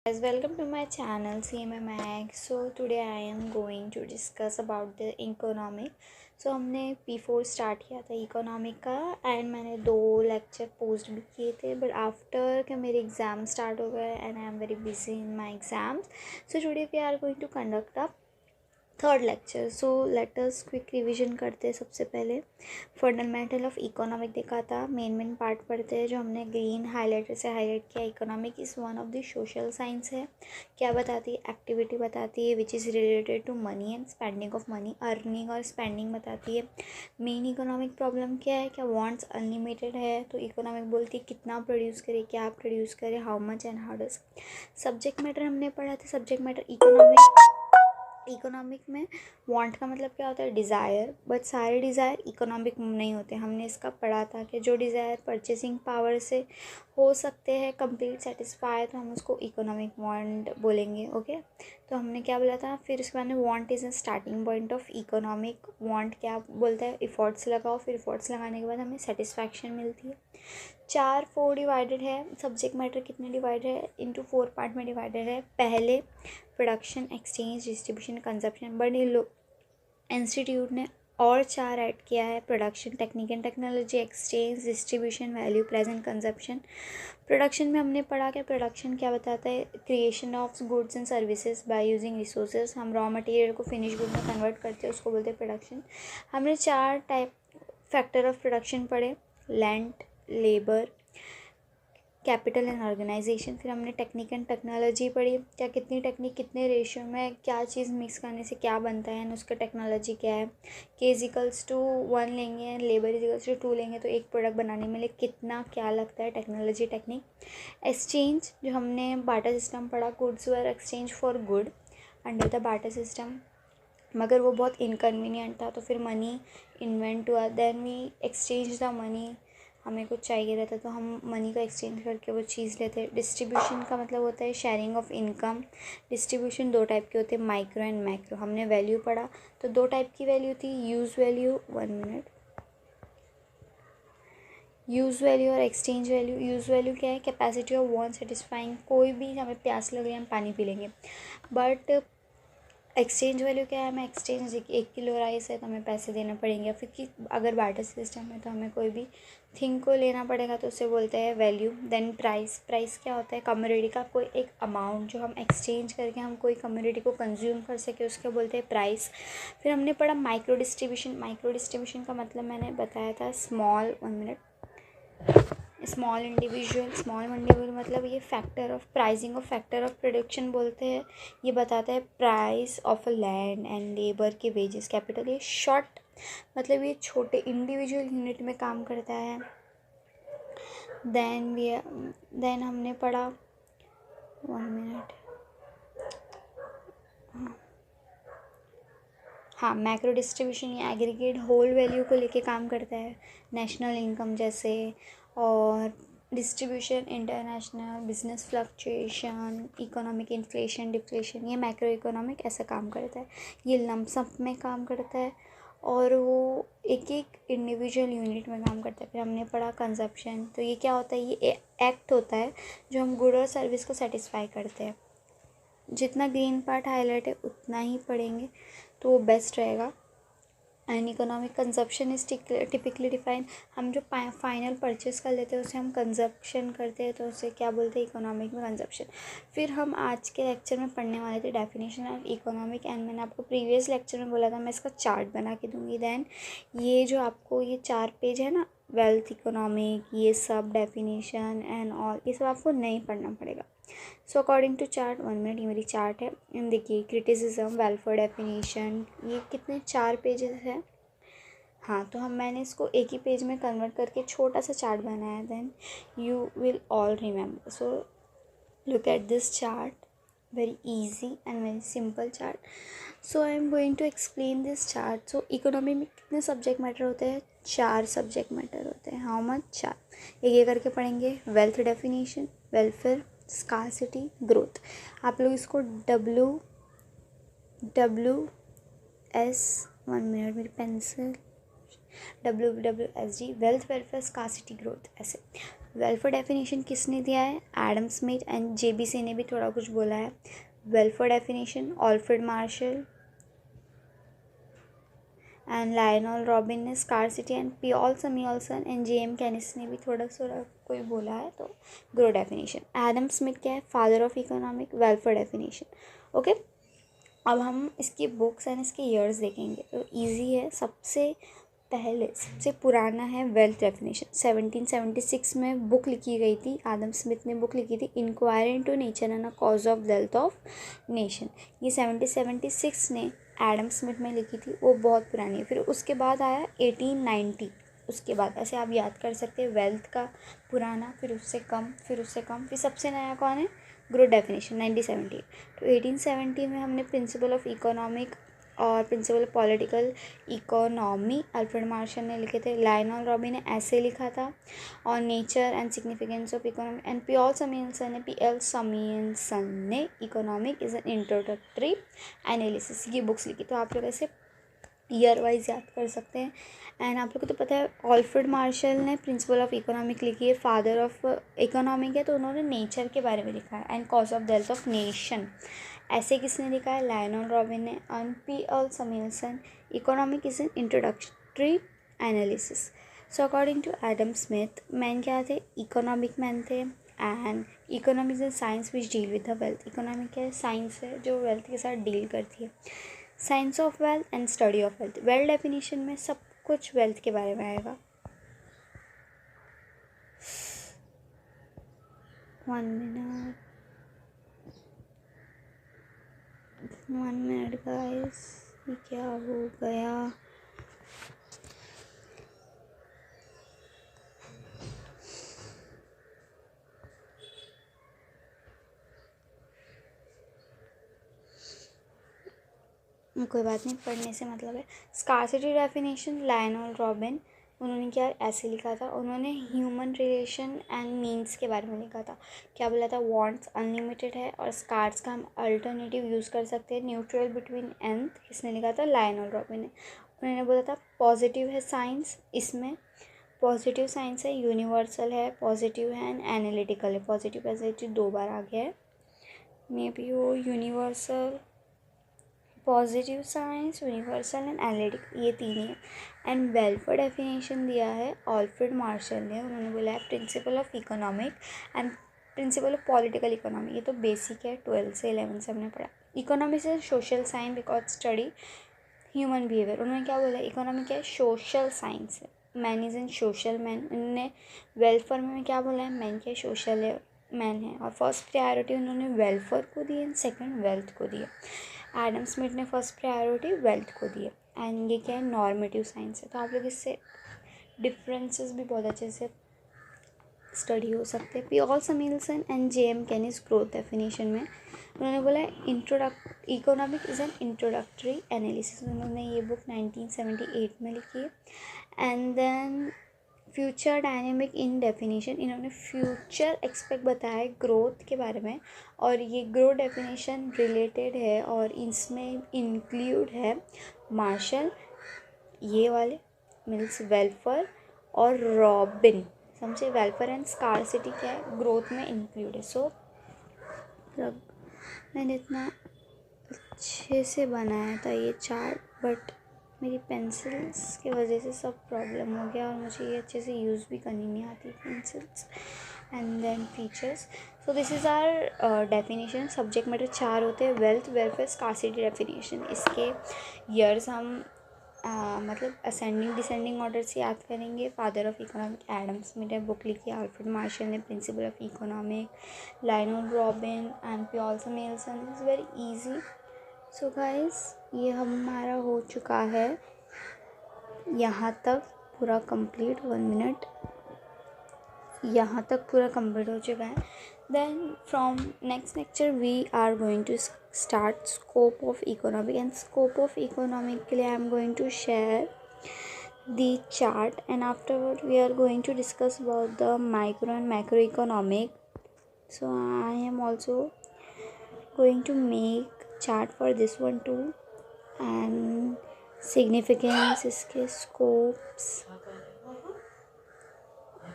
Guys, welcome to my channel CMA Mag. So today I am going to discuss about the economic. So हमने P4 start किया था economic का and मैंने 2 lecture post भी किए थे बट आफ्टर के मेरे एग्ज़ाम स्टार्ट हो गए and I am very busy in my exams. So today we are going to conduct a third lecture. So let us quick revision करते हैं. सबसे पहले फंडामेंटल ऑफ इकोनॉमिक देखा था. मेन पार्ट पढ़ते हैं जो हमने ग्रीन हाईलाइटर से हाईलाइट किया. Economic is one of the social science है. क्या बताती है? एक्टिविटी बताती है which is related to money and spending of money. Earning और स्पेंडिंग बताती है. मेन इकोनॉमिक प्रॉब्लम क्या है? क्या वांट्स अनलिमिटेड है तो इकोनॉमिक बोलती है कितना प्रोड्यूस करे, क्या प्रोड्यूस करे, how much and how does. Subject matter हमने पढ़ा था. सब्जेक्ट मैटर इकोनॉमिक में वांट का मतलब क्या होता है? डिज़ायर. बट सारे डिज़ायर इकोनॉमिक नहीं होते. हमने इसका पढ़ा था कि जो डिज़ायर परचेसिंग पावर से हो सकते हैं कंप्लीट सेटिस्फाई तो हम उसको इकोनॉमिक वांट बोलेंगे. ओके, तो हमने क्या बोला था. फिर उसके बाद में want is a starting point of economic. Want क्या बोलता है? इफ़ोर्ट्स लगाओ. फिर इफ़ोर्ट्स लगाने के बाद हमें सेटिस्फैक्शन मिलती है. 4 डिवाइडेड है. सब्जेक्ट मैटर कितने डिवाइड है? इनटू 4 पार्ट में डिवाइडेड है. पहले production, exchange, distribution, consumption. But ये इंस्टीट्यूट ने और 4 ऐड किया है. Production, technique and technology, exchange, distribution, value, present, consumption. Production में हमने पढ़ा कि प्रोडक्शन क्या बताता है? Creation of goods and services by using resources. हम रॉ मटेरियल को फिनिश गुड में कन्वर्ट करते हैं, उसको बोलते हैं प्रोडक्शन. हमने 4 टाइप फैक्टर ऑफ प्रोडक्शन पढ़े. Land, labour, capital and organisation. फिर हमने टेक्निक एंड टेक्नोलॉजी पढ़ी. क्या कितनी टेक्निक कितने रेशियो में क्या चीज़ मिक्स करने से क्या बनता है एंड उसका टेक्नोलॉजी क्या है. के इजिकल्स टू 1 लेंगे एंड लेबर इजिकल्स टू 2 लेंगे तो एक प्रोडक्ट बनाने में लिए कितना क्या लगता है. Technology, technique. एक्सचेंज जो हमने बाटा सिस्टम पढ़ा. Goods were exchange for good under the barter system. मगर वो बहुत इनकन्वीनियंट था तो फिर मनी इन्वेंट हुआ. Then we exchange the money. हमें कुछ चाहिए रहता तो हम मनी का एक्सचेंज करके वो चीज़ लेते. डिस्ट्रीब्यूशन का मतलब होता है sharing of income. Distribution 2 type के होते हैं, माइक्रो एंड मैक्रो. हमने वैल्यू पढ़ा तो 2 टाइप की वैल्यू थी. Use value, 1 minute. Use value और एक्सचेंज वैल्यू. यूज़ वैल्यू क्या है? Capacity of want satisfying. कोई भी हमें प्यास लग रही है हम पानी पी लेंगे. बट एक्सचेंज वैल्यू क्या है? हमें एक्सचेंज 1 किलो राइस है तो हमें पैसे देने पड़ेंगे. फिर कि अगर बार्टर सिस्टम है तो हमें कोई भी थिंग को लेना पड़ेगा तो उसे बोलते हैं वैल्यू. Then price. प्राइस क्या होता है? कमोडिटी का कोई एक अमाउंट जो हम एक्सचेंज करके हम कोई कमोडिटी को कंज्यूम कर सके उसके बोलते हैं प्राइस. फिर हमने पढ़ा माइक्रो डिस्ट्रीब्यूशन. माइक्रो डिस्ट्रीब्यूशन का मतलब मैंने बताया था स्मॉल. 1 मिनट. स्मॉल इंडिविजुअल मतलब ये factor of pricing of factor of production बोलते हैं. ये बताता है price of a land and labour के वेजेस. कैपिटल ये शॉर्ट मतलब ये छोटे इंडिविजुअल यूनिट में काम करता है. देन हमने पढ़ा 1 मिनट. हाँ, मैक्रो डिस्ट्रीब्यूशन ये एग्रीगेट होल वैल्यू को लेके काम करता है. नेशनल इनकम जैसे. और distribution international business fluctuation, economic inflation, deflation. ये मैक्रो इकोनॉमिक ऐसा काम करता है. ये लमसम में काम करता है और वो एक एक इंडिविजुअल यूनिट में काम करता है. फिर हमने पढ़ा कंजप्शन. तो ये क्या होता है? ये एक्ट होता है जो हम गुड और सर्विस को सेटिस्फाई करते हैं. जितना ग्रीन पार्ट हाईलाइट है उतना ही पढ़ेंगे तो वो बेस्ट रहेगा. And economic consumption is typically define. हम जो फाइनल परचेस कर लेते हैं उसे हम कंजप्शन करते हैं तो उसे क्या बोलते हैं? इकोनॉमिक में कंजप्शन. फिर हम आज के लेक्चर में पढ़ने वाले थे डेफिनेशन ऑफ इकोनॉमिक. एंड मैंने आपको प्रीवियस लेक्चर में बोला था मैं इसका चार्ट बना के दूंगी. देन ये जो आपको ये 4 पेज है ना, वेल्थ, इकोनॉमिक, ये सब डेफिनेशन एंड ऑल, ये सब आपको नहीं पढ़ना पड़ेगा. So according to chart. 1 minute. ये मेरी चार्ट है. देखिए क्रिटिसिज्म, वेलफेयर डेफिनेशन. ये कितने 4 पेजेस है. हाँ, तो मैंने इसको एक ही पेज में कन्वर्ट करके छोटा सा चार्ट बनाया. Then you will all remember. So look at this chart. Very easy and very simple chart. So I am going to explain this chart. So economy में कितने सब्जेक्ट मैटर होते हैं? 4 subject matter होते हैं. How much? 4. एक करके पढ़ेंगे. Wealth definition, welfare, scarcity, growth. आप लोग इसको WWS 1 मिनट मेरी pencil. WWSG, wealth, welfare, scarcity, growth, ऐसे. वेलफेयर डेफिनेशन किसने दिया है? एडम स्मिथ एंड JBC ने भी थोड़ा कुछ बोला है। Welfare definition Alfred Marshall and Lionel Robin ने, scarcity and Paul Samuelson and JM Keynes ने भी थोड़ा कोई बोला है। तो ग्रो डेफिनेशन। एडम स्मिथ क्या है? Father of economic welfare definition. Okay, अब हम इसकी बुक्स एंड इसके ईयर्स देखेंगे तो इजी है। सबसे पुराना है वेल्थ डेफिनेशन। 1776 में बुक लिखी गई थी, आदम स्मिथ ने बुक लिखी थी, inquiry into nature and a cause of wealth of nation. ये 1776 ने एडम स्मिथ में लिखी थी, वो बहुत पुरानी है। फिर उसके बाद आया 1890, उसके बाद ऐसे आप याद कर सकते हैं, वेल्थ का पुराना, फिर उससे कम, फिर उससे कम, फिर सबसे नया कौन है? Grow definition 1970। तो 1870 में हमने प्रिंसिपल ऑफ इकोनॉमिक और principle of political economy Alfred Marshall ने लिखे थे। लायनल रॉबिन ने ऐसे लिखा था on nature and significance of economy and PL समियनसन ने economic is an introductory analysis, ये बुक्स लिखी। तो आप लोग ऐसे ईयर वाइज याद कर सकते हैं। एंड आप लोग को तो पता है अल्फ्रेड मार्शल ने प्रिंसिपल ऑफ इकोनॉमिक लिखी है, फादर ऑफ इकोनॉमिक है, तो उन्होंने नेचर के बारे में लिखा है and cause of wealth of nation. ऐसे किसने लिखा है? लायनल रॉबिन ने। And PL Samuelson economic is an introductory analysis. So according to Adam Smith, man क्या थे? इकोनॉमिक मैन थे। And economics is science which deal with the wealth. Economic क्या है? साइंस है जो वेल्थ के साथ डील करती है। Science of wealth and study of wealth. Wealth definition में सब कुछ वेल्थ के बारे में आएगा। 1 मिनट गाइस, ये क्या हो गया? कोई बात नहीं, पढ़ने से मतलब है। स्कार्सिटी डेफिनेशन लायनल रॉबिन, उन्होंने क्या ऐसे लिखा था? उन्होंने ह्यूमन रिलेशन एंड मीन्स के बारे में लिखा था। क्या बोला था? वांट्स अनलिमिटेड है और स्कार्स का हम अल्टरनेटिव यूज़ कर सकते हैं, न्यूट्रल बिटवीन एंड। किसने लिखा था? लायनल रॉबिन ने। उन्होंने बोला था पॉजिटिव है साइंस, इसमें पॉजिटिव साइंस है, यूनिवर्सल है, पॉजिटिव है एंड एनालिटिकल है। पॉजिटिव पॉजिटिव 2 बार आ गया है, मे बी वो universal, positive science, universal and analytic, ये 3 ही है। एंड वेलफेयर डेफिनेशन दिया है अल्फ्रेड मार्शल ने। उन्होंने बोला है principal of economic and principle of political economy. ये तो बेसिक है, 12 से 11 से हमने पढ़ा। Economics is social science because study human behaviour. उन्होंने क्या बोला? इकोनॉमी क्या है? सोशल साइंस है। Man is in social man. उन्होंने वेलफेयर में क्या बोला है? मैन क्या सोशल है, मैन है। और फर्स्ट प्रायोरिटी उन्होंने वेलफेयर को दी एंड सेकंड वेल्थ को दी है। एडम स्मिथ ने फर्स्ट प्रायोरिटी वेल्थ को दी है। एंड ये क्या है? नॉर्मेटिव साइंस है। तो आप लोग इससे डिफरेंसेस भी बहुत अच्छे से स्टडी हो सकते हैं। PL Samuelson and JM Keynes growth definition में उन्होंने बोला economic is an introductory analysis. उन्होंने ये बुक 1978 में लिखी है। And then future dynamic in definition, इन्होंने फ्यूचर एक्सपेक्ट बताया है ग्रोथ के बारे में, और ये ग्रो डेफिनेशन रिलेटेड है और इसमें इंक्लूड है मार्शल, ये वाले मीन्स वेलफेयर और रॉबिन। समझे? वेलफेयर एंड स्कार्सिटी क्या है? ग्रोथ में इंक्लूड है। सो मैंने इतना अच्छे से बनाया था ये चार्ट, बट मेरी पेंसिल्स की वजह से सब प्रॉब्लम हो गया और मुझे ये अच्छे से यूज़ भी करनी नहीं आती pencils. And then features. So this is our definition. Subject matter 4 होते हैं, वेल्थ, वेलफेयर, स्कार्सिटी डेफिनेशन। इसके ईयर्स हम मतलब असेंडिंग डिसेंडिंग ऑर्डर से याद करेंगे। Father of economic Adam Smith ने बुक लिखी है। अल्फ्रेड मार्शल ने principle of economic. Lionel Robin and PL Samuelson. Is very easy. So guys, ये हमारा हो चुका है यहाँ तक पूरा कंप्लीट। 1 मिनट, यहाँ तक पूरा कंप्लीट हो चुका है। Then from next lecture we are going to start scope of economic. And scope of economic के लिए I am going to share the chart, and afterward we are going to discuss about the micro and macroeconomic. So I am also going to make chart for this one too, and significance, इसके scopes